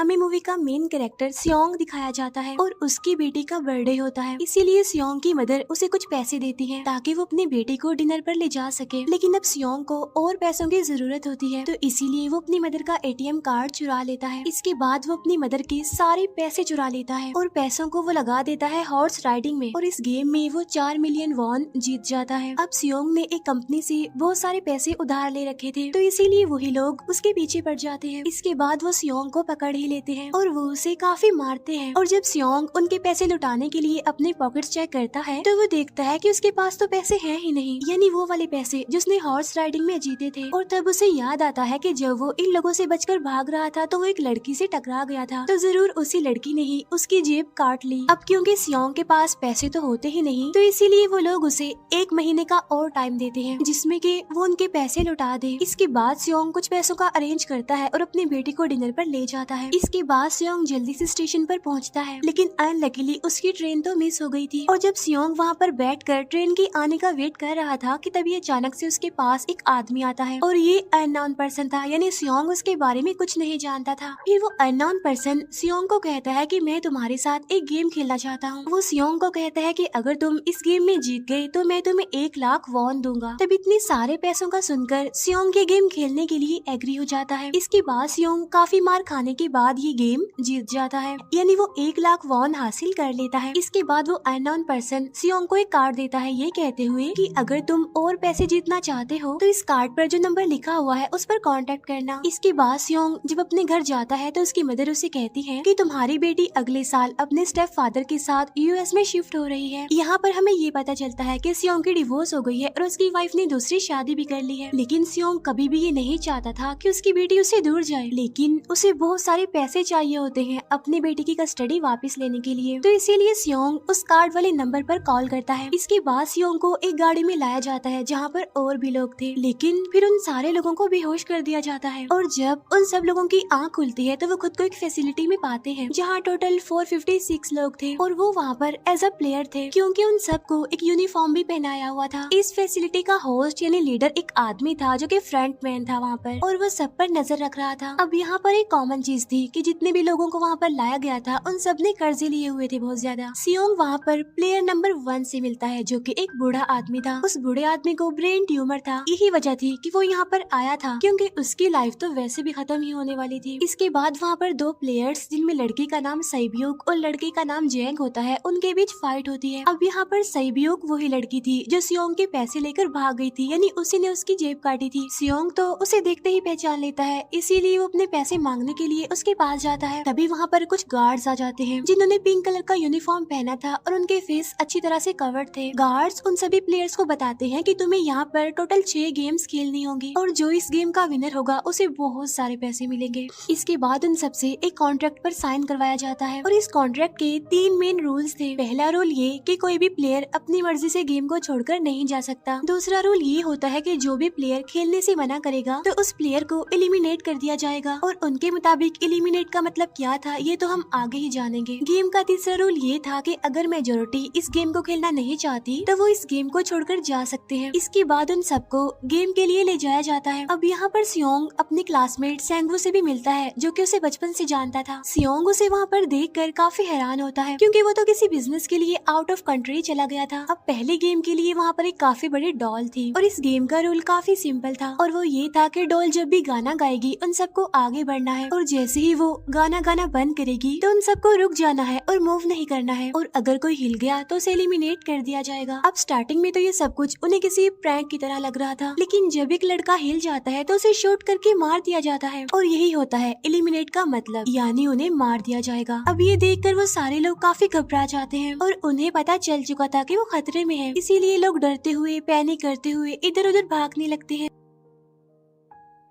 हमें मूवी का main character सियोंग दिखाया जाता है और उसकी बेटी का बर्थडे होता है। इसीलिए सियोंग की मदर उसे कुछ पैसे देती है ताकि वो अपनी बेटी को डिनर पर ले जा सके। लेकिन अब सियोंग को और पैसों की जरूरत होती है, तो इसीलिए वो अपनी मदर का एटीएम कार्ड चुरा लेता है। इसके बाद वो अपनी मदर के सारे पैसे चुरा लेता है और पैसों को वो लगा देता है हॉर्स राइडिंग में, और इस गेम में वो 4 मिलियन वॉन जीत जाता है। अब सियोंग ने एक कंपनी से बहुत सारे पैसे उधार ले रखे थे, तो इसीलिए वही लोग उसके पीछे पड़ जाते हैं। इसके बाद वो सियोंग को पकड़ ही लेते हैं और वो उसे काफी मारते हैं। और जब सियोंग उनके पैसे लुटाने के लिए अपने पॉकेट्स चेक करता है तो वो देखता है कि उसके पास तो पैसे हैं ही नहीं, यानी वो वाले पैसे जिसने हॉर्स राइडिंग में जीते थे। और तब उसे याद आता है कि जब वो इन लोगों से बचकर भाग रहा था तो वो एक लड़की से टकरा गया था, तो जरूर उसी लड़की ने ही उसकी जेब काट ली। अब क्योंकि सियोंग के पास पैसे तो होते ही नहीं, तो इसीलिए वो लोग उसे 1 महीने का और टाइम देते हैं जिसमें कि वो उनके पैसे लौटा दे। इसके बाद सियोंग कुछ पैसों का अरेंज करता है और अपनी बेटी को डिनर पर ले जाता है। इसके बाद सियोंग जल्दी से स्टेशन पर पहुंचता है, लेकिन अनलकीली उसकी ट्रेन तो मिस हो गई थी। और जब सियोंग वहां पर बैठकर ट्रेन की आने का वेट कर रहा था कि तभी अचानक से उसके पास एक आदमी आता है और ये अननोन पर्सन था, यानी सियोंग उसके बारे में कुछ नहीं जानता था। फिर वो अननोन पर्सन सियोंग को कहता है कि मैं तुम्हारे साथ एक गेम खेलना चाहता हूँ। वो सियोंग को कहता है कि अगर तुम इस गेम में जीत गए तो मैं तुम्हें 1 लाख वॉन दूंगा। तब इतने सारे पैसों का सुनकर सियोंग ये गेम खेलने के लिए एग्री हो जाता है। इसके बाद सियोंग काफी मार खाने के बाद ये गेम जीत जाता है, यानी वो 1 लाख वॉन हासिल कर लेता है। इसके बाद वो अननोन पर्सन सियोंग को एक कार्ड देता है, ये कहते हुए कि अगर तुम और पैसे जीतना चाहते हो तो इस कार्ड पर जो नंबर लिखा हुआ है उस पर कांटेक्ट करना। इसके बाद सियोंग जब अपने घर जाता है तो उसकी मदर उसे कहती है कि तुम्हारी बेटी अगले साल अपने स्टेप फादर के साथ यूएस में शिफ्ट हो रही है। यहाँ पर हमें ये पता चलता है कि सियोंग की डिवोर्स हो गई है और उसकी वाइफ ने दूसरी शादी भी कर ली है। लेकिन सियोंग कभी भी ये नहीं चाहता था कि उसकी बेटी उससे दूर जाए, लेकिन उसे बहुत सारे पैसे चाहिए होते हैं अपनी बेटी की कस्टडी वापस लेने के लिए, तो इसीलिए सियोंग उस कार्ड वाले नंबर पर कॉल करता है। इसके बाद सियोंग को एक गाड़ी में लाया जाता है जहाँ पर और भी लोग थे, लेकिन फिर उन सारे लोगों को बेहोश कर दिया जाता है। और जब उन सब लोगों की आंख खुलती है तो वो खुद को एक फैसिलिटी में पाते हैं जहाँ टोटल 456 लोग थे और वो वहाँ पर एज अ प्लेयर थे, क्योंकि उन सबको एक यूनिफॉर्म भी पहनाया हुआ था। इस फैसिलिटी का होस्ट यानी लीडर एक आदमी था जो कि फ्रंट मैन था वहाँ पर, और वो सब पर नजर रख रहा था। अब यहाँ पर एक कॉमन चीज थी कि जितने भी लोगों को वहाँ पर लाया गया था उन सब ने कर्जे लिए हुए थे बहुत ज्यादा। सियोंग वहाँ पर प्लेयर नंबर 1 से मिलता है जो कि एक बूढ़ा आदमी था। उस बूढ़े आदमी को ब्रेन ट्यूमर था, यही वजह थी कि वो यहाँ पर आया था, क्योंकि उसकी लाइफ तो वैसे भी खत्म ही होने वाली थी। इसके बाद वहाँ पर 2 प्लेयर्स जिनमें लड़की का नाम सैब्यूक और लड़के का नाम जेंग होता है, उनके बीच फाइट होती है। अब यहाँ पर सैब्यूक वही लड़की थी जो सियोंग के पैसे लेकर भाग गई थी, यानी उसी ने उसकी जेब काटी थी। सियोंग तो उसे देखते ही पहचान लेता है, इसीलिए वो अपने पैसे मांगने के लिए उसके पास जाता है। तभी वहाँ पर कुछ गार्ड्स आ जाते हैं जिन्होंने पिंक कलर का यूनिफॉर्म पहना था और उनके फेस अच्छी तरह से कवर्ड थे। गार्ड्स उन सभी प्लेयर्स को बताते हैं कि तुम्हें यहाँ पर टोटल 6 गेम्स खेलनी होंगी और जो इस गेम का विनर होगा उसे बहुत सारे पैसे मिलेंगे। इसके बाद उन सबसे एक कॉन्ट्रैक्ट पर साइन करवाया जाता है और इस कॉन्ट्रैक्ट के 3 मेन रूल्स थे। पहला रूल ये कि कोई भी प्लेयर अपनी मर्जी से गेम को छोड़कर नहीं जा सकता। दूसरा रूल ये होता है कि जो भी प्लेयर खेलने से मना करेगा तो उस प्लेयर को एलिमिनेट कर दिया जाएगा, और उनके मुताबिक एलिमिनेट का मतलब क्या था ये तो हम आगे ही जानेंगे। गेम का तीसरा रूल ये था कि अगर मेजोरिटी इस गेम को खेलना नहीं चाहती तो वो इस गेम को छोड़कर जा सकते हैं। इसके बाद उन सबको गेम के लिए ले जाया जाता है। अब यहाँ पर सियोंग अपने क्लासमेट सेंगवू से भी मिलता है जो कि उसे बचपन से जानता था। सियोंग उसे वहाँ पर देखकर काफी हैरान होता है क्योंकि वो तो किसी बिजनेस के लिए आउट ऑफ कंट्री चला गया था। अब पहले गेम के लिए वहाँ पर एक काफी बड़ी डॉल थी और इस गेम का रूल काफी सिंपल था, और वो ये था कि डॉल जब भी गाना गाएगी उन सबको आगे बढ़ना है, और जैसे ही वो गाना गाना बंद करेगी तो उन सबको रुक जाना है और मूव नहीं करना है, और अगर कोई हिल गया तो उसे एलिमिनेट कर दिया जाएगा। अब स्टार्टिंग में तो ये सब कुछ उन्हें किसी प्रैंक की तरह लग रहा था, लेकिन जब एक लड़का हिल जाता है तो उसे शूट करके मार दिया जाता है, और यही होता है एलिमिनेट का मतलब, यानी उन्हें मार दिया जाएगा। अब ये देखकर वो सारे लोग काफी घबरा जाते हैं और उन्हें पता चल चुका था कि वो खतरे में है, इसीलिए लोग डरते हुए पैनिक करते हुए इधर उधर भागने लगते हैं।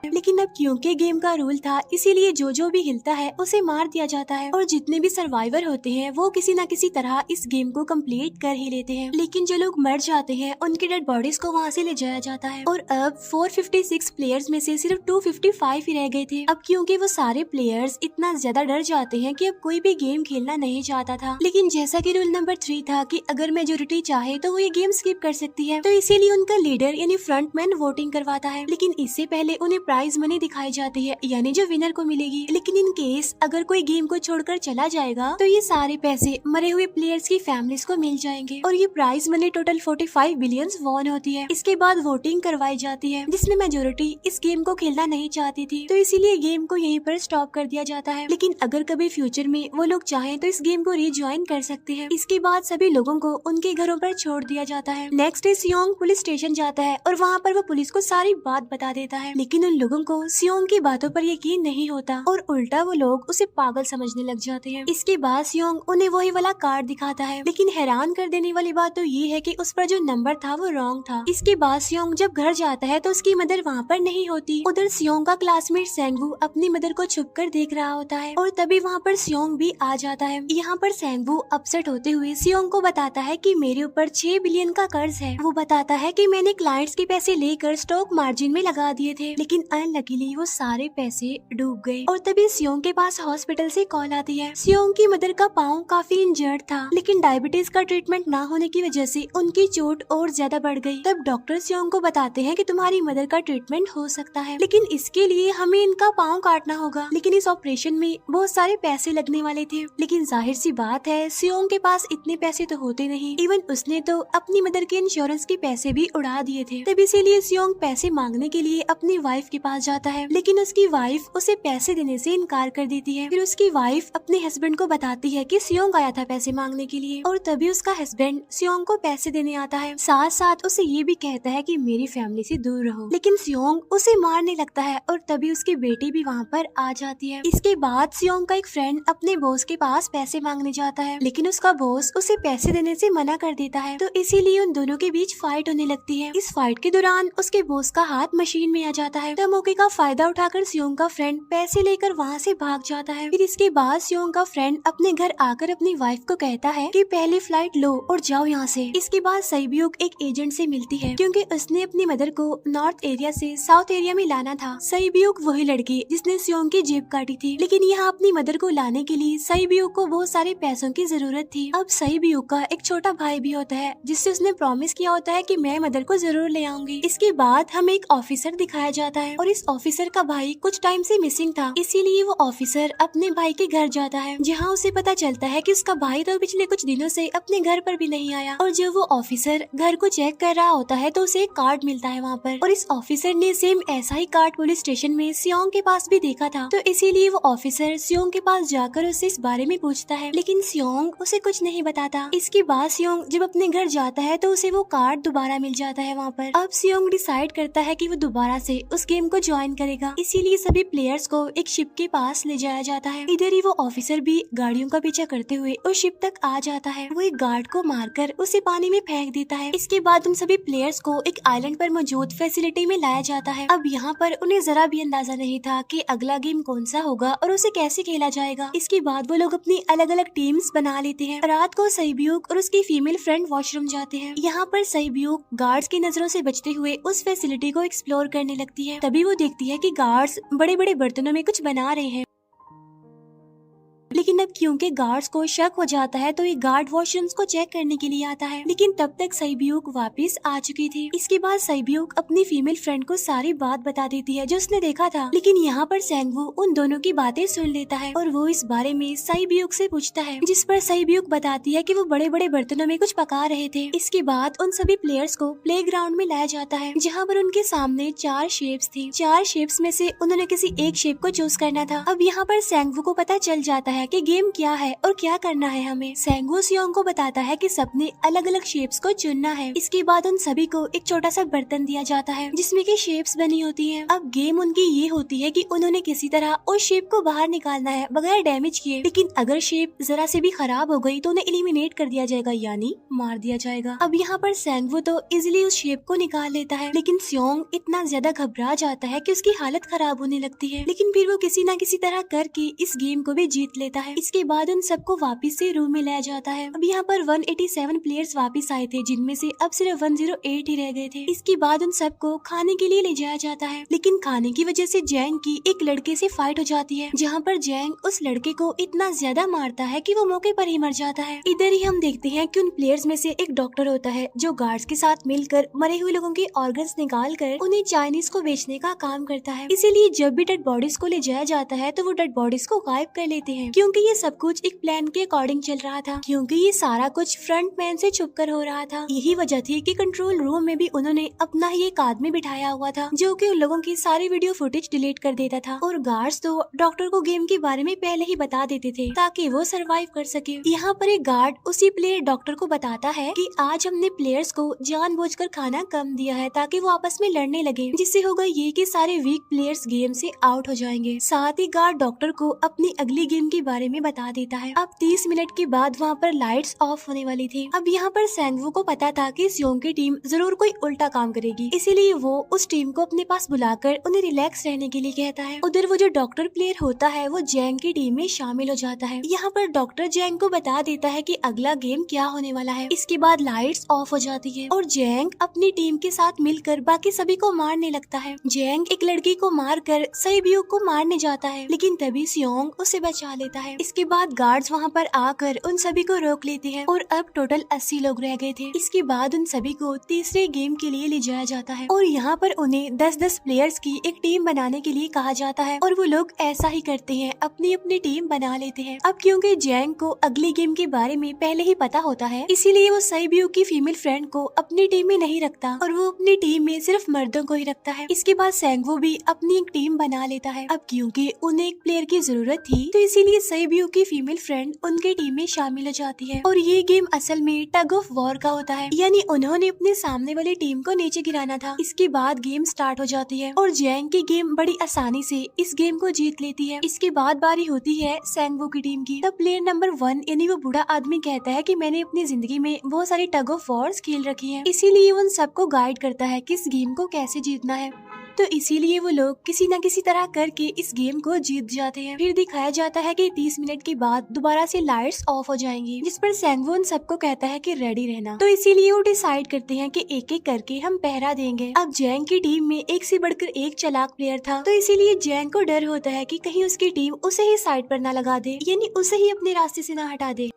लेकिन अब क्योंकि गेम का रूल था इसीलिए जो भी हिलता है उसे मार दिया जाता है, और जितने भी सर्वाइवर होते हैं वो किसी न किसी तरह इस गेम को कंप्लीट कर ही लेते हैं। लेकिन जो लोग मर जाते हैं उनकी डेड बॉडीज को वहाँ से ले जाया जाता है, और अब 456 प्लेयर्स में से सिर्फ 255 ही रह गए थे। अब क्योंकि वो सारे प्लेयर्स इतना ज्यादा डर जाते हैं कि अब कोई भी गेम खेलना नहीं चाहता था। लेकिन जैसा कि रूल नंबर 3 था कि अगर मेजोरिटी चाहे तो वो ये गेम स्किप कर सकती है, तो इसीलिए उनका लीडर यानी फ्रंटमैन वोटिंग करवाता है। लेकिन इससे पहले उन्हें प्राइज मनी दिखाई जाती है, यानी जो विनर को मिलेगी। लेकिन इन केस अगर कोई गेम को छोड़कर चला जाएगा तो ये सारे पैसे मरे हुए प्लेयर्स की फैमिलीज को मिल जाएंगे और ये prize money total 45 billion won होती है। इसके बाद वोटिंग करवाई जाती है जिसमें मेजोरिटी इस गेम को खेलना नहीं चाहती थी, तो इसीलिए गेम को यहीं पर स्टॉप कर दिया जाता है। लेकिन अगर कभी फ्यूचर में वो लोग चाहें तो इस गेम को रीज्वाइन कर सकते हैं। इसके बाद सभी लोगों को उनके घरों पर छोड़ दिया जाता है। नेक्स्ट डे सियोंग पुलिस स्टेशन जाता है और वहाँ पर वो पुलिस को सारी बात बता देता है, लेकिन उन लोगों को सियोंग की बातों पर यकीन नहीं होता और उल्टा वो लोग उसे पागल समझने लग जाते हैं। इसके बाद सियोंग उन्हें वही वाला कार्ड दिखाता है, लेकिन हैरान कर देने वाली बात तो ये है कि उस पर जो नंबर था वो रॉन्ग था। इसके बाद सियोंग जब घर जाता है तो उसकी मदर वहाँ पर नहीं होती। उधर सियोंग का क्लासमेट सेंगवू अपनी मदर को छुप कर देख रहा होता है और तभी वहाँ पर सियोंग भी आ जाता है। यहाँ पर सेंगवू अपसेट होते हुए सियोंग को बताता है कि मेरे ऊपर 6 बिलियन का कर्ज है। वो बताता है कि मैंने क्लाइंट्स के पैसे लेकर स्टॉक मार्जिन में लगा दिए थे, लेकिन अनलकीली वो सारे पैसे डूब गए। और तभी सियोंग के पास हॉस्पिटल से कॉल आती है। सियोंग की मदर का पाँव काफी इंजर्ड था, लेकिन डायबिटीज का ट्रीटमेंट न होने की वजह से उनकी चोट और ज्यादा बढ़ गई। तब डॉक्टर सियोंग को बताते हैं कि तुम्हारी मदर का ट्रीटमेंट हो सकता है, लेकिन इसके लिए हमें इनका पाँव काटना होगा। लेकिन इस ऑपरेशन में बहुत सारे पैसे लगने वाले थे, लेकिन जाहिर सी बात है सियोंग के पास इतने पैसे तो होते नहीं। इवन उसने तो अपनी मदर के इंश्योरेंस के पैसे भी उड़ा दिए थे। तब इसीलिए सियोंग पैसे मांगने के लिए अपनी वाइफ के पास जाता है, लेकिन उसकी वाइफ उसे पैसे देने से इनकार कर देती है। फिर उसकी वाइफ अपने हस्बैंड को बताती है कि सियोंग आया था पैसे मांगने के लिए, और तभी उसका हस्बैंड सियोंग को पैसे देने आता है। साथ साथ उसे ये भी कहता है कि मेरी फैमिली से दूर रहो, लेकिन सियोंग उसे मारने लगता है और तभी उसकी बेटी भी वहाँ पर आ जाती है। इसके बाद सियोंग का एक फ्रेंड अपने बॉस के पास पैसे मांगने जाता है, लेकिन उसका बॉस उसे पैसे देने से मना कर देता है, तो इसीलिए उन दोनों के बीच फाइट होने लगती है। इस फाइट के दौरान उसके बॉस का हाथ मशीन में आ जाता है, तो मौके का फायदा उठाकर सियोंग का फ्रेंड पैसे लेकर वहाँ से भाग जाता है। फिर इसके बाद सियोंग का फ्रेंड अपने घर आकर अपनी वाइफ को कहता है कि पहली फ्लाइट लो और जाओ यहाँ से। इसके बाद सईब्यूक एक एजेंट से मिलती है, क्योंकि उसने अपनी मदर को नॉर्थ एरिया से साउथ एरिया में लाना था। सईब्यूक वही लड़की जिसने सियोंग की जेब काटी थी, लेकिन यहाँ अपनी मदर को लाने के लिए सईब्यूक को बहुत सारे पैसों की जरूरत थी। अब सईब्यूक का एक छोटा भाई भी होता है जिससे उसने प्रॉमिस किया होता है कि मैं मदर को जरूर ले आऊंगी। इसके बाद हमें एक ऑफिसर दिखाया जाता है और इस ऑफिसर का भाई कुछ टाइम से मिसिंग था, इसीलिए वो ऑफिसर अपने भाई के घर जाता है, जहाँ उसे पता चलता है कि उसका भाई तो पिछले कुछ दिनों से अपने घर पर भी नहीं आया। और जब वो ऑफिसर घर को चेक कर रहा होता है तो उसे एक कार्ड मिलता है वहाँ पर, और इस ऑफिसर ने सेम ऐसा ही कार्ड पुलिस स्टेशन में सियोंग के पास भी देखा था, तो इसीलिए वो ऑफिसर सियोंग के पास जाकर उससे इस बारे में पूछता है, लेकिन सियोंग उसे कुछ नहीं बताता। इसके बाद सियोंग जब अपने घर जाता है तो उसे वो कार्ड दोबारा मिल जाता है वहाँ पर। अब सियोंग डिसाइड करता है कि वो दोबारा से उस गेम को ज्वाइन करेगा, इसीलिए सभी प्लेयर्स को एक शिप के पास ले जाया जाता है। इधर ही वो ऑफिसर भी गाड़ियों का पीछा करते हुए उस शिप तक आ जाता है। वो एक गार्ड को मारकर उसे पानी में फेंक देता है। इसके बाद उन सभी प्लेयर्स को एक आइलैंड पर मौजूद फैसिलिटी में लाया जाता है। अब यहाँ पर उन्हें जरा भी अंदाजा नहीं था कि अगला गेम कौन सा होगा और उसे कैसे खेला जाएगा। इसके बाद वो लोग अपनी अलग अलग टीम्स बना लेते हैं। रात को सईब्यूक और उसकी फीमेल फ्रेंड वॉशरूम जाते हैं। यहाँ पर सईब्यूक गार्ड्स की नजरों से बचते हुए उस फैसिलिटी को एक्सप्लोर करने लगती है। तभी वो देखती है कि गार्ड्स बड़े बड़े बर्तनों में कुछ बना रहे हैं, लेकिन अब क्योंकि गार्ड्स को शक हो जाता है तो ये गार्ड वॉशरूम्स को चेक करने के लिए आता है, लेकिन तब तक सईब्यूक वापस आ चुकी थी। इसके बाद सईब्यूक अपनी फीमेल फ्रेंड को सारी बात बता देती है जो उसने देखा था, लेकिन यहाँ पर सेंगवू उन दोनों की बातें सुन लेता है और वो इस बारे में सईब्यूक से पूछता है, जिस पर सईब्यूक बताती है कि वो बड़े बड़े बर्तनों में कुछ पका रहे थे। इसके बाद उन सभी प्लेयर्स को प्ले ग्राउंड में लाया जाता है, जहाँ पर उनके सामने 4 शेप्स थी। 4 शेप्स में से उन्होंने किसी एक शेप को चूज करना था। अब यहाँ पर सेंगवू को पता चल जाता है कि गेम क्या है और क्या करना है हमें। सेंगवू सियोंग को बताता है कि सबने अलग अलग शेप्स को चुनना है। इसके बाद उन सभी को एक छोटा सा बर्तन दिया जाता है जिसमें की शेप्स बनी होती हैं। अब गेम उनकी ये होती है कि उन्होंने किसी तरह उस शेप को बाहर निकालना है बगैर डैमेज किए, लेकिन अगर शेप जरा से भी खराब हो गई तो उन्हें एलिमिनेट कर दिया जाएगा, यानी मार दिया जाएगा। अब यहाँ पर सेंगवू तो इजिली उस शेप को निकाल लेता है, लेकिन सियोंग इतना ज्यादा घबरा जाता है कि उसकी हालत खराब होने लगती है, लेकिन फिर वो किसी न किसी तरह करके इस गेम को भी जीत लेता है। है। इसके बाद उन सबको वापस से रूम में लाया जाता है। अब यहाँ पर 187 प्लेयर्स वापस आए थे, जिनमें से अब सिर्फ 108 ही रह गए थे। इसके बाद उन सबको खाने के लिए ले जाया जाता है, लेकिन खाने की वजह से जैंग की एक लड़के से फाइट हो जाती है, जहाँ पर जैंग उस लड़के को इतना ज्यादा मारता है कि वो मौके पर ही मर जाता है। इधर ही हम देखते हैं कि उन प्लेयर्स में से एक डॉक्टर होता है जो गार्ड्स के साथ मिलकर मरे हुए लोगों के ऑर्गन्स निकाल कर उन्हें चाइनीज को बेचने का काम करता है। इसीलिए जब भी डेड बॉडीज को ले जाया जाता है तो वो डेड बॉडीज को गायब कर लेते हैं, क्योंकि ये सब कुछ एक प्लान के अकॉर्डिंग चल रहा था, क्योंकि ये सारा कुछ फ्रंट मैन से छुप कर हो रहा था। यही वजह थी कि कंट्रोल रूम में भी उन्होंने अपना ही एक आदमी बिठाया हुआ था जो कि उन लोगों की सारी वीडियो फुटेज डिलीट कर देता था, और गार्ड्स तो डॉक्टर को गेम के बारे में पहले ही बता देते थे ताकि वो सरवाइव कर सके। यहाँ पर एक गार्ड उसी प्लेयर डॉक्टर को बताता है कि आज हमने प्लेयर्स को जानबूझकर खाना कम दिया है ताकि वो आपस में लड़ने लगे, जिससे होगा ये कि सारे वीक प्लेयर्स गेम से आउट हो जाएंगे। साथ ही गार्ड डॉक्टर को अपनी अगली गेम के बारे में बता देता है। अब 30 मिनट के बाद वहाँ पर लाइट्स ऑफ होने वाली थी। अब यहाँ पर सैंगवू को पता था कि सियोंग की टीम जरूर कोई उल्टा काम करेगी, इसीलिए वो उस टीम को अपने पास बुलाकर उन्हें रिलैक्स रहने के लिए कहता है। उधर वो जो डॉक्टर प्लेयर होता है वो जैंग की टीम में शामिल हो जाता है। यहाँ पर डॉक्टर जैंग को बता देता है कि अगला गेम क्या होने वाला है। इसके बाद लाइट्स ऑफ हो जाती है और जैंग अपनी टीम के साथ मिलकर बाकी सभी को मारने लगता है। जैंग एक लड़की को मारकर सईब्यू को मारने जाता है, लेकिन तभी सियोंग उसे बचा लेता है। इसके बाद गार्ड्स वहाँ पर आकर उन सभी को रोक लेते हैं और अब टोटल 80 लोग रह गए थे। इसके बाद उन सभी को तीसरे गेम के लिए ले जाया जाता है और यहाँ पर उन्हें 10-10 प्लेयर्स की एक टीम बनाने के लिए कहा जाता है, और वो लोग ऐसा ही करते हैं, अपनी अपनी टीम बना लेते हैं। अब क्योंकि जैंग को अगली गेम के बारे में पहले ही पता होता है, इसीलिए वो सईब्यू की फीमेल फ्रेंड को अपनी टीम में नहीं रखता और वो अपनी टीम में सिर्फ मर्दों को ही रखता है। इसके बाद सैंगवू भी अपनी एक टीम बना लेता है। अब क्योंकि उन्हें एक प्लेयर की जरूरत थी, तो इसीलिए सईब्यू की फीमेल फ्रेंड उनके टीम में शामिल हो जाती है, और ये गेम असल में टग ऑफ वॉर का होता है, यानी उन्होंने अपने सामने वाली टीम को नीचे गिराना था। इसके बाद गेम स्टार्ट हो जाती है और जैंग की गेम बड़ी आसानी से इस गेम को जीत लेती है। इसके बाद बारी होती है सैंगवू की टीम की। तब प्लेयर नंबर 1 यानी वो बूढ़ा आदमी कहता है कि मैंने अपनी जिंदगी में बहुत सारी टग ऑफ वॉर्स खेल रखी है, इसीलिए उन सबको गाइड करता है कि इस गेम को कैसे जीतना है। तो इसीलिए वो लोग किसी न किसी तरह करके इस गेम को जीत जाते हैं। फिर दिखाया जाता है कि 30 मिनट के बाद दोबारा से लाइट्स ऑफ हो जाएंगी, जिस पर सैंगवू उन सबको कहता है कि रेडी रहना। तो इसीलिए वो डिसाइड करते हैं कि एक एक करके हम पहरा देंगे। अब जैंग की टीम में एक से बढ़कर एक चालाक प्लेयर था, तो इसीलिए जैंग को डर होता है कि कहीं उसकी टीम उसे ही साइड पर न लगा दे, यानी उसे ही अपने रास्ते से न हटा दे।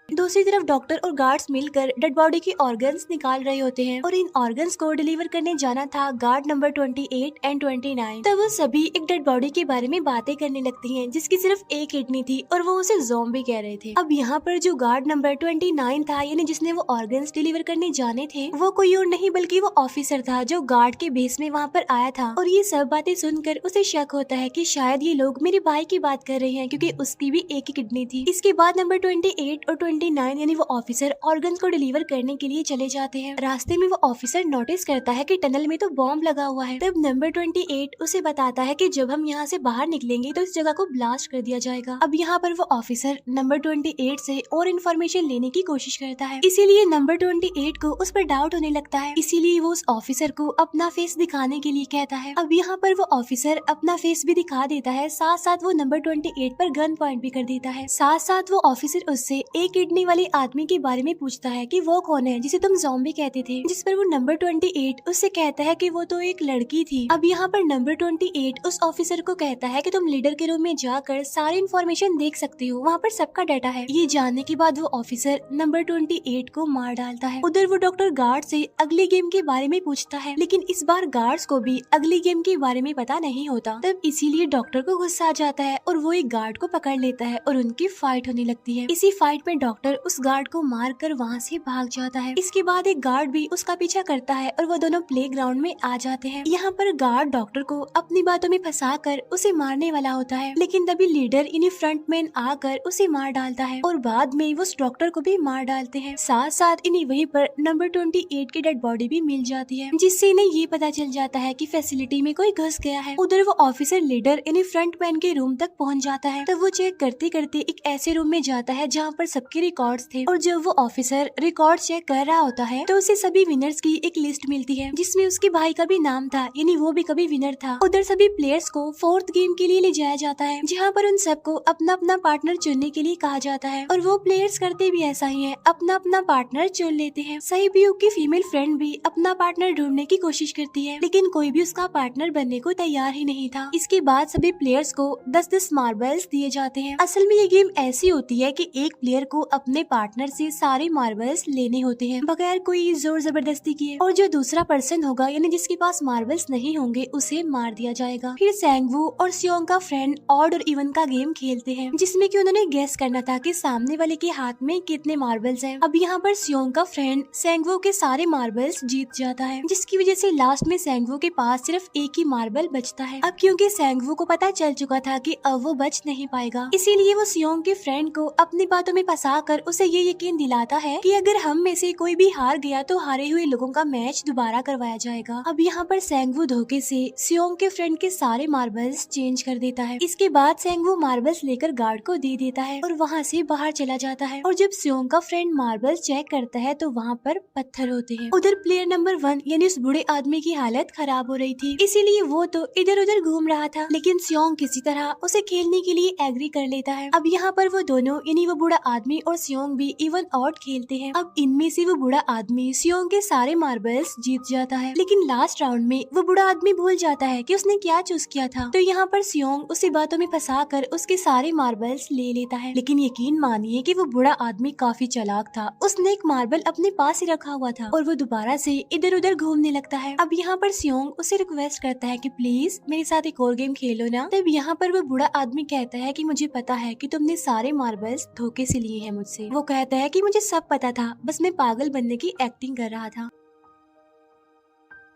दूसरी तरफ डॉक्टर और गार्ड्स मिलकर डेड बॉडी के ऑर्गन्स निकाल रहे होते हैं और इन ऑर्गन्स को डिलीवर करने जाना था गार्ड नंबर 28 एंड 29। तब वो सभी एक डेड बॉडी के बारे में बातें करने लगती हैं जिसकी सिर्फ एक किडनी थी और वो उसे ज़ॉम्बी कह रहे थे। अब यहाँ पर जो गार्ड नंबर 29 था, यानी जिसने वो ऑर्गन्स डिलीवर करने जाने थे, वो कोई और नहीं बल्कि वो ऑफिसर था जो गार्ड के बेस में वहाँ पर आया था। और ये सब बातें सुनकर उसे शक होता है कि शायद ये लोग मेरे भाई की बात कर रहे हैं, क्योंकि उसकी भी एक ही किडनी थी। इसके बाद नंबर 28 और 29 यानी वो ऑफिसर ऑर्गन को डिलीवर करने के लिए चले जाते हैं। रास्ते में वो ऑफिसर नोटिस करता है कि टनल में तो बॉम्ब लगा हुआ है। तब नंबर 28 उसे बताता है कि जब हम यहाँ से बाहर निकलेंगे तो इस जगह को ब्लास्ट कर दिया जाएगा। अब यहाँ पर वो ऑफिसर नंबर 28 से और इन्फॉर्मेशन लेने की कोशिश करता है, इसीलिए नंबर 28 को उस पर डाउट होने लगता है, इसीलिए वो उस ऑफिसर को अपना फेस दिखाने के लिए कहता है। अब यहाँ पर वो ऑफिसर अपना फेस भी दिखा देता है, साथ साथ वो नंबर 28 पर गन पॉइंट भी कर देता है। साथ साथ वो ऑफिसर उससे एक किडनी वाली आदमी के बारे में पूछता है कि वो कौन है जिसे तुम ज़ॉम्बी कहते थे, जिस पर वो नंबर 28 उससे कहता है कि वो तो एक लड़की थी। अब यहाँ पर नंबर 28 उस ऑफिसर को कहता है कि तुम लीडर के रूम में जाकर सारी इन्फॉर्मेशन देख सकते हो, वहाँ पर सबका डाटा है। ये जानने के बाद वो ऑफिसर नंबर 28 को मार डालता है। उधर वो डॉक्टर गार्ड से अगली गेम के बारे में पूछता है, लेकिन इस बार गार्ड्स को भी अगली गेम के बारे में पता नहीं होता। तब इसीलिए डॉक्टर को गुस्सा आ जाता है और वो एक गार्ड को पकड़ लेता है और उनकी फाइट होने लगती है। इसी फाइट में डॉक्टर उस गार्ड को मार कर वहाँ से भाग जाता है। इसके बाद एक गार्ड भी उसका पीछा करता है और वो दोनों प्लेग्राउंड में आ जाते हैं। यहाँ पर गार्ड डॉक्टर को अपनी बातों में फंसा कर उसे मारने वाला होता है, लेकिन तभी लीडर इन्हीं फ्रंटमैन आकर उसे मार डालता है और बाद में वो उस डॉक्टर को भी मार डालते हैं। साथ साथ इन्हीं वहीं पर नंबर 28 की डेड बॉडी भी मिल जाती है, जिससे इन्हें ये पता चल जाता है कि फैसिलिटी में कोई घुस गया है। उधर वो ऑफिसर लीडर इन्हीं फ्रंटमैन के रूम तक पहुँच जाता है। तब वो चेक करते करते एक ऐसे रूम में जाता है जहाँ पर सबके रिकॉर्ड्स थे और जब वो ऑफिसर रिकॉर्ड चेक कर रहा होता है तो उसे सभी विनर्स की एक लिस्ट मिलती है जिसमें उसके भाई का भी नाम था, यानी वो भी कभी विनर था। उधर सभी प्लेयर्स को फोर्थ गेम के लिए ले जाया जाता है जहाँ पर उन सबको अपना अपना पार्टनर चुनने के लिए कहा जाता है और वो प्लेयर्स करते भी ऐसा ही है, अपना अपना पार्टनर चुन लेते हैं। सहीब्यूक की फीमेल फ्रेंड भी अपना पार्टनर ढूंढने की कोशिश करती है लेकिन कोई भी उसका पार्टनर बनने को तैयार ही नहीं था। इसके बाद सभी प्लेयर्स को 10-10 मार्बल्स दिए जाते हैं। असल में ये गेम ऐसी होती है कि एक प्लेयर को अपने पार्टनर से सारे मार्बल्स लेने होते हैं बगैर कोई जोर जबरदस्ती किए और जो दूसरा पर्सन होगा यानी जिसके पास मार्बल्स नहीं होंगे उसे मार दिया जाएगा। फिर सैंगवू और सियोंग का फ्रेंड ऑड और इवन का गेम खेलते हैं जिसमें कि उन्होंने गेस करना था कि सामने वाले के हाथ में कितने मार्बल्स हैं। अब यहाँ पर सियोंग का फ्रेंड सैंगवू के सारे मार्बल्स जीत जाता है जिसकी वजह से लास्ट में सैंगवू के पास सिर्फ एक ही मार्बल बचता है। अब क्योंकि सैंगवू को पता चल चुका था कि अब वो बच नहीं पाएगा, इसीलिए वो सियोंग के फ्रेंड को अपनी बातों में फंसा कर उसे ये यकीन दिलाता है कि अगर हम में से कोई भी हार गया तो हारे हुए लोगों का मैच दोबारा करवाया जाएगा। अब यहाँ पर सैंगवू धोखे से सियोंग के फ्रेंड के सारे मार्बल्स चेंज कर देता है। इसके बाद सैंगवू मार्बल्स लेकर गार्ड को दे देता है और वहाँ से बाहर चला जाता है और जब सियोंग का फ्रेंड मार्बल्स चेक करता है तो वहाँ पर पत्थर होते हैं। उधर प्लेयर नंबर 1 यानी उस बूढ़े आदमी की हालत खराब हो रही थी, इसीलिए वो तो इधर उधर घूम रहा था लेकिन सियोंग किसी तरह उसे खेलने के लिए एग्री कर लेता है। अब यहाँ पर वो दोनों यानी वो बूढ़ा आदमी और सियोंग भी इवन ऑड खेलते हैं। अब इनमें से वो बूढ़ा आदमी सियोंग के सारे मार्बल्स जीत जाता है लेकिन लास्ट राउंड में वो बूढ़ा आदमी भूल जाता है कि उसने क्या चूज किया था। तो यहाँ पर सियोंग उसी बातों में फंसा कर उसके सारे मार्बल्स ले लेता है लेकिन यकीन मानिए कि वो बूढ़ा आदमी काफी चालाक था। उसने एक मार्बल अपने पास ही रखा हुआ था और वो दोबारा से इधर उधर घूमने लगता है। अब यहाँ पर सियोंग उसे रिक्वेस्ट करता है कि प्लीज मेरे साथ एक और गेम खेलो ना। तब यहाँ पर वो बूढ़ा आदमी कहता है कि मुझे पता है कि तुमने सारे मार्बल्स धोखे से लिए हैं मुझसे। वो कहता है कि मुझे सब पता था, बस मैं पागल बनने की एक्टिंग कर रहा था।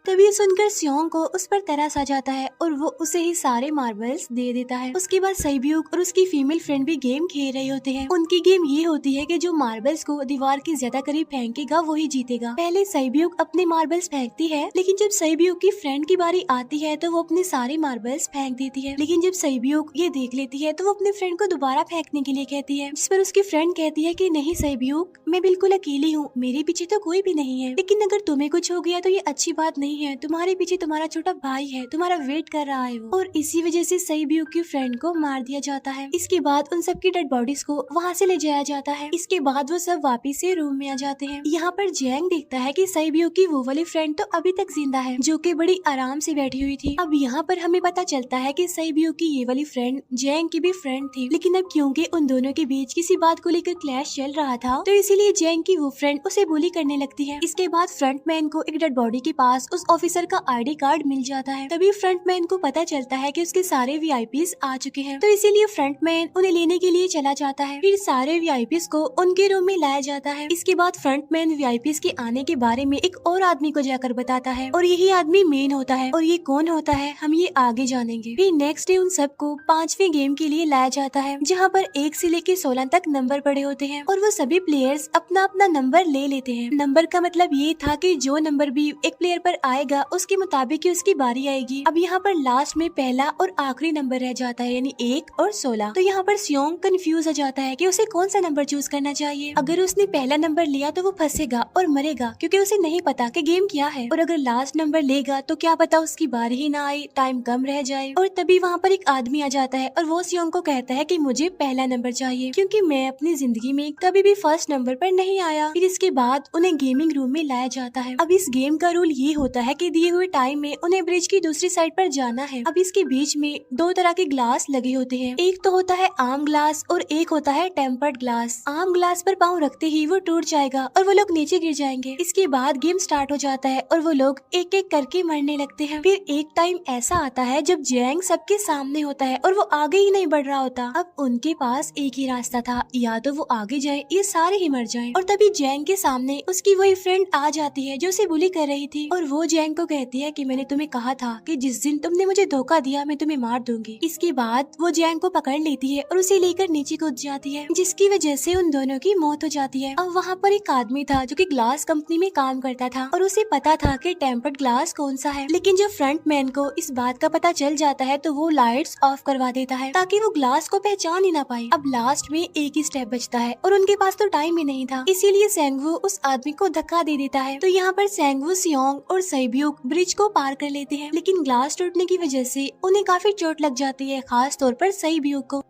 तभी सुनकर सियोंग को उस पर तरस आ जाता है और वो उसे ही सारे मार्बल्स दे देता है। उसके बाद सहीब्यूक और उसकी फीमेल फ्रेंड भी गेम खेल रहे होते हैं। उनकी गेम ये होती है कि जो मार्बल्स को दीवार के ज्यादा करीब फेंकेगा वही जीतेगा। पहले सहीब्यूक अपने मार्बल्स फेंकती है लेकिन जब सहीब्यूक की फ्रेंड की बारी आती है तो वो अपने सारे मार्बल्स फेंक देती है लेकिन जब सहीब्यूक ये देख लेती है तो वो अपने फ्रेंड को दोबारा फेंकने के लिए कहती है, जिस पर उसकी फ्रेंड कहती है कि नहीं सहीब्यूक, मैं बिल्कुल अकेली हूँ, मेरे पीछे तो कोई भी नहीं है, लेकिन अगर तुम्हें कुछ हो गया तो ये अच्छी बात नहीं है, तुम्हारे पीछे तुम्हारा छोटा भाई है, तुम्हारा वेट कर रहा है वो। और इसी वजह से सहीब्यूक की फ्रेंड को मार दिया जाता है। इसके बाद उन सबकी डेड बॉडीज को वहाँ से ले जाया जाता है। इसके बाद वो सब वापिस से रूम में आ जाते हैं। यहाँ पर जैंग देखता है कि सहीब्यूक की वो वाली फ्रेंड तो अभी तक जिंदा है जो कि बड़ी आराम से बैठी हुई थी। अब यहाँ पर हमें पता चलता है कि सहीब्यूक की ये वाली फ्रेंड जैंग की भी फ्रेंड थी, लेकिन अब क्योंकि उन दोनों के बीच किसी बात को लेकर क्लैश चल रहा था तो इसीलिए जैंग की वो फ्रेंड उसे बुली करने लगती है। इसके बाद फ्रंटमैन को एक डेड बॉडी के पास उस ऑफिसर का आईडी कार्ड मिल जाता है। तभी फ्रंटमैन को पता चलता है कि उसके सारे वीआईपीज आ चुके हैं तो इसीलिए फ्रंटमैन उन्हें लेने के लिए चला जाता है। फिर सारे वीआईपीज को उनके रूम में लाया जाता है। इसके बाद फ्रंटमैन वीआईपीज के आने के बारे में एक और आदमी को जाकर बताता है और यही आदमी मेन होता है। और ये कौन होता है हम ये आगे जानेंगे। फिर नेक्स्ट डे उन सबको 5वें गेम के लिए लाया जाता है जहाँ पर 1 से लेकर 16 तक नंबर पड़े होते हैं और वो सभी प्लेयर्स अपना अपना नंबर ले लेते हैं। नंबर का मतलब ये था कि जो नंबर भी एक प्लेयर पर आएगा उसके मुताबिक ही उसकी बारी आएगी। अब यहाँ पर लास्ट में पहला और आखिरी नंबर रह जाता है यानी 1 और 16। तो यहाँ पर सियोंग कंफ्यूज हो जाता है कि उसे कौन सा नंबर चूज करना चाहिए। अगर उसने पहला नंबर लिया तो वो फंसेगा और मरेगा क्योंकि उसे नहीं पता कि गेम क्या है, और अगर लास्ट नंबर लेगा तो क्या पता उसकी बारी ही ना आए, टाइम कम रह जाए। और तभी वहाँ पर एक आदमी आ जाता है और वो सियोंग को कहता है कि मुझे पहला नंबर चाहिए क्योंकि मैं अपनी जिंदगी में कभी भी फर्स्ट नंबर पर नहीं आया। फिर इसके बाद उन्हें गेमिंग रूम में लाया जाता है। अब इस गेम का रूल ये होता है कि दिए हुए टाइम में उन्हें ब्रिज की दूसरी साइड पर जाना है। अब इसके बीच में 2 तरह के ग्लास लगे होते हैं, एक तो होता है आम ग्लास और एक होता है टेम्पर्ड ग्लास। आम ग्लास पर पाँव रखते ही वो टूट जाएगा और वो लोग नीचे गिर जाएंगे। इसके बाद गेम स्टार्ट हो जाता है और वो लोग एक एक करके मरने लगते हैं। फिर एक टाइम ऐसा आता है जब जैंग सबके सामने होता है और वो आगे ही नहीं बढ़ रहा होता। अब उनके पास एक ही रास्ता था, या तो वो आगे जाए या सारे ही मर जाएं। और तभी जैंग के सामने उसकी वही फ्रेंड आ जाती है जो उसे बुली कर रही थी और वो जैंग को कहती है कि मैंने तुम्हें कहा था कि जिस दिन तुमने मुझे धोखा दिया मैं तुम्हें मार दूंगी। इसके बाद वो जैंग को पकड़ लेती है और उसे लेकर नीचे कूद जाती है, जिसकी वजह से उन दोनों की मौत हो जाती है। अब वहाँ पर एक आदमी था जो कि ग्लास कंपनी में काम करता था और उसे पता था कि टेम्पर्ड ग्लास कौन सा है, लेकिन जब फ्रंट मैन को इस बात का पता चल जाता है तो वो लाइट्स ऑफ करवा देता है ताकि वो ग्लास को पहचान ही ना पाए। अब लास्ट में एक ही स्टेप बचता है और उनके पास तो टाइम ही नहीं था, इसीलिए सेंगवू उस आदमी को धक्का दे देता है। तो यहाँ पर सेंगवू, सियोंग और सैब्यूक ब्रिज को पार कर लेते हैं, लेकिन ग्लास टूटने की वजह से उन्हें काफी चोट लग जाती है, खास तौर पर सैब्यूक को।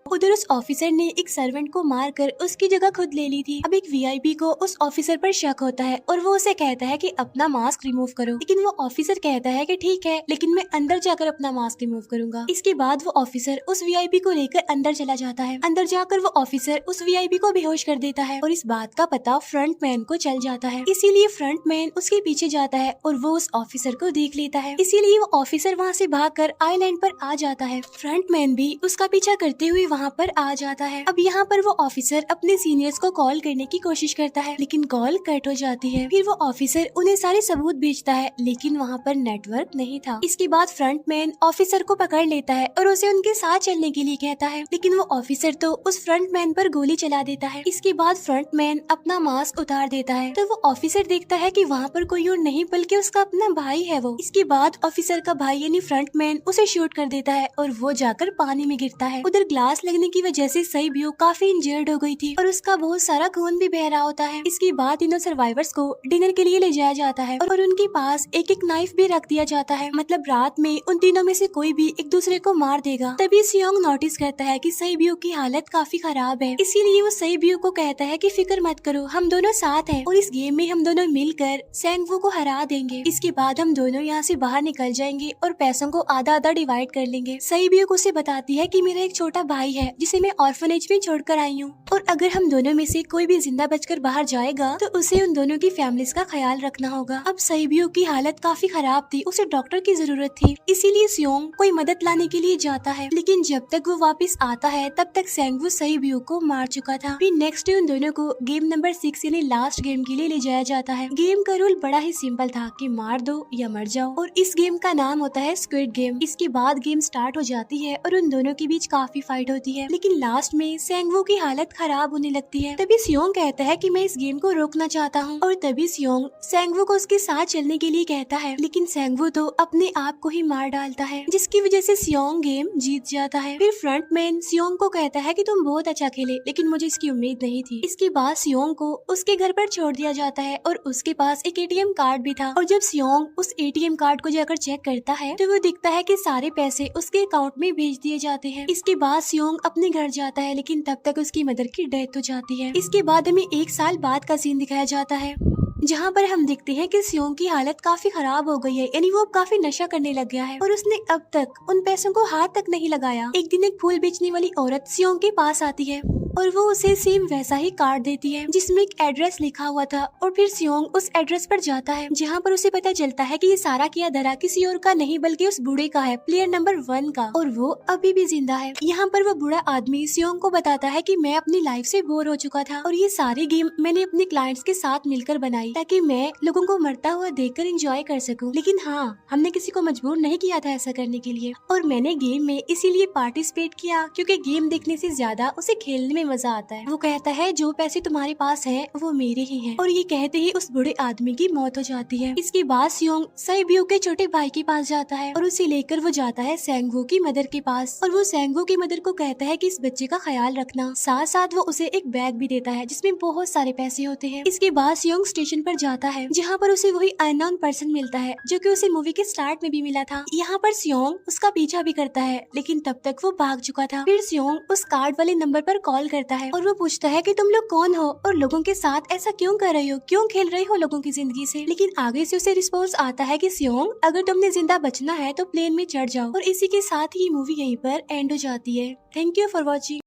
उधर उस ऑफिसर ने एक सर्वेंट को मारकर उसकी जगह खुद ले ली थी। अब एक वीआईपी को उस ऑफिसर पर शक होता है और वो उसे कहता है कि अपना मास्क रिमूव करो, लेकिन वो ऑफिसर कहता है कि ठीक है, लेकिन मैं अंदर जाकर अपना मास्क रिमूव करूंगा। इसके बाद वो ऑफिसर उस वीआईपी को लेकर अंदर चला जाता है। अंदर जाकर वो ऑफिसर उस वीआईपी को बेहोश कर देता है और इस बात का पता फ्रंट मैन को चल जाता है, इसीलिए फ्रंट मैन उसके पीछे जाता है और वो उस ऑफिसर को देख लेता है, इसीलिए वो ऑफिसर वहाँ से भागकर आइलैंड पर आ जाता है। फ्रंट मैन भी उसका पीछा करते हुए वहाँ पर आ जाता है। अब यहाँ पर वो ऑफिसर अपने सीनियर्स को कॉल करने की कोशिश करता है, लेकिन कॉल कट हो जाती है। फिर वो ऑफिसर उन्हें सारे सबूत भेजता है, लेकिन वहाँ पर नेटवर्क नहीं था। इसके बाद फ्रंट मैन ऑफिसर को पकड़ लेता है और उसे उनके साथ चलने के लिए कहता है, लेकिन वो ऑफिसर तो उस फ्रंट मैन पर गोली चला देता है। इसके बाद फ्रंट मैन अपना मास्क उतार देता है तो वो ऑफिसर देखता है कि वहाँ पर कोई और नहीं बल्कि उसका अपना भाई है वो। इसके बाद ऑफिसर का भाई यानी फ्रंट मैन उसे शूट कर देता है और वो जाकर पानी में गिरता है। उधर ग्लास लगने की वजह से सैब्यूक काफी इंजर्ड हो गई थी और उसका बहुत सारा खून भी बह रहा होता है। इसके बाद तीनों सर्वाइवर्स को डिनर के लिए ले जाया जाता है और उनके पास एक एक नाइफ भी रख दिया जाता है, मतलब रात में उन तीनों में से कोई भी एक दूसरे को मार देगा। तभी सियोंग नोटिस करता है कि सैब्यूक की हालत काफी खराब है, इसीलिए वो सैब्यूक को कहता है कि फिक्र मत करो, हम दोनों साथ हैं और इस गेम में हम दोनों मिलकर सेंगवू को हरा देंगे। इसके बाद हम दोनों यहाँ से बाहर निकल जाएंगे और पैसों को आधा आधा डिवाइड कर लेंगे। सैब्यूक उसे बताती है कि मेरा एक छोटा भाई है जिसे मैं ऑर्फनेज में छोड़कर आई हूँ और अगर हम दोनों में से कोई भी जिंदा बचकर बाहर जाएगा तो उसे उन दोनों की फैमिलीज का ख्याल रखना होगा। अब सैब्यूक की हालत काफी खराब थी, उसे डॉक्टर की जरूरत थी, इसीलिए सियोंग कोई मदद लाने के लिए जाता है, लेकिन जब तक वो वापस आता है तब तक सेंगवू सैब्यूक को मार चुका था। फिर नेक्स्ट डे उन दोनों को गेम नंबर 6 यानी लास्ट गेम के लिए ले जाया जाता है। गेम का रूल बड़ा ही सिंपल था कि मार दो या मर जाओ और इस गेम का नाम होता है स्क्विड गेम। इसके बाद गेम स्टार्ट हो जाती है और उन दोनों के बीच काफी फाइट होती है, लेकिन लास्ट में सेंगवू की हालत खराब होने लगती है। तभी सियोंग कहता है कि मैं इस गेम को रोकना चाहता हूँ और तभी सियोंग सेंगवू को उसके साथ चलने के लिए कहता है, लेकिन सेंगवू तो अपने आप को ही मार डालता है, जिसकी वजह से सियोंग गेम जीत जाता है। फिर फ्रंट मैन सियोंग को कहता है कि तुम बहुत अच्छा खेले, लेकिन मुझे इसकी उम्मीद नहीं थी। इसके बाद सियोंग को उसके घर पर छोड़ दिया जाता है और उसके पास एक एटीएम कार्ड भी था और जब सियोंग उस एटीएम कार्ड को जाकर चेक करता है तो वो दिखता है कि सारे पैसे उसके अकाउंट में भेज दिए जाते हैं। इसके बाद सियोंग अपने घर जाता है, लेकिन तब तक उसकी मदर की डेथ हो जाती है। इसके बाद हमें 1 साल बाद का सीन दिखाया जाता है जहाँ पर हम देखते हैं कि सियोंग की हालत काफी खराब हो गई है, यानी वो काफी नशा करने लग गया है और उसने अब तक उन पैसों को हाथ तक नहीं लगाया। एक दिन एक फूल बेचने वाली औरत सियोंग के पास आती है और वो उसे सेम वैसा ही कार्ड देती है जिसमें एक एड्रेस लिखा हुआ था और फिर सियोंग उस एड्रेस पर जाता है जहाँ पर उसे पता चलता है कि ये सारा किया धरा किसी और का नहीं बल्कि उस बूढ़े का है, प्लेयर नंबर 1 का, और वो अभी भी जिंदा है। यहाँ पर वो बूढ़ा आदमी सियोंग को बताता है कि मैं अपनी लाइफ से बोर हो चुका था और ये सारी गेम मैंने अपने क्लाइंट्स के साथ मिलकर बनाई ताकि मैं लोगों को मरता हुआ देखकर एंजॉय कर सकूं, लेकिन हाँ, हमने किसी को मजबूर नहीं किया था ऐसा करने के लिए और मैंने गेम में इसीलिए पार्टिसिपेट किया क्योंकि गेम देखने से ज्यादा उसे खेलने में मजा आता है। वो कहता है जो पैसे तुम्हारे पास हैं वो मेरे ही हैं और ये कहते ही उस बूढ़े आदमी की मौत हो जाती है। इसके बाद सियोंग सैब्यूक के छोटे भाई के पास जाता है और उसे लेकर वो जाता है सेंगवू की मदर के पास और वो सेंगवू की मदर को कहता है कि इस बच्चे का ख्याल रखना, साथ साथ वो उसे एक बैग भी देता है जिसमें बहुत सारे पैसे होते हैं। इसके बाद सियोंग स्टेशन पर जाता है जहाँ पर उसे वही अननोन पर्सन मिलता है जो कि उसे मूवी के स्टार्ट में भी मिला था। यहाँ पर सियोंग उसका पीछा भी करता है, लेकिन तब तक वो भाग चुका था। फिर सियोंग उस कार्ड वाले नंबर पर कॉल करता है और वो पूछता है कि तुम लोग कौन हो और लोगों के साथ ऐसा क्यों कर रहे हो, क्यों खेल रहे हो लोगों की जिंदगी से। लेकिन आगे से उसे रिस्पॉन्स आता है कि सियोंग, अगर तुमने जिंदा बचना है तो प्लेन में चढ़ जाओ। और इसी के साथ ही मूवी यहीं पर एंड हो जाती है। Thank you for watching.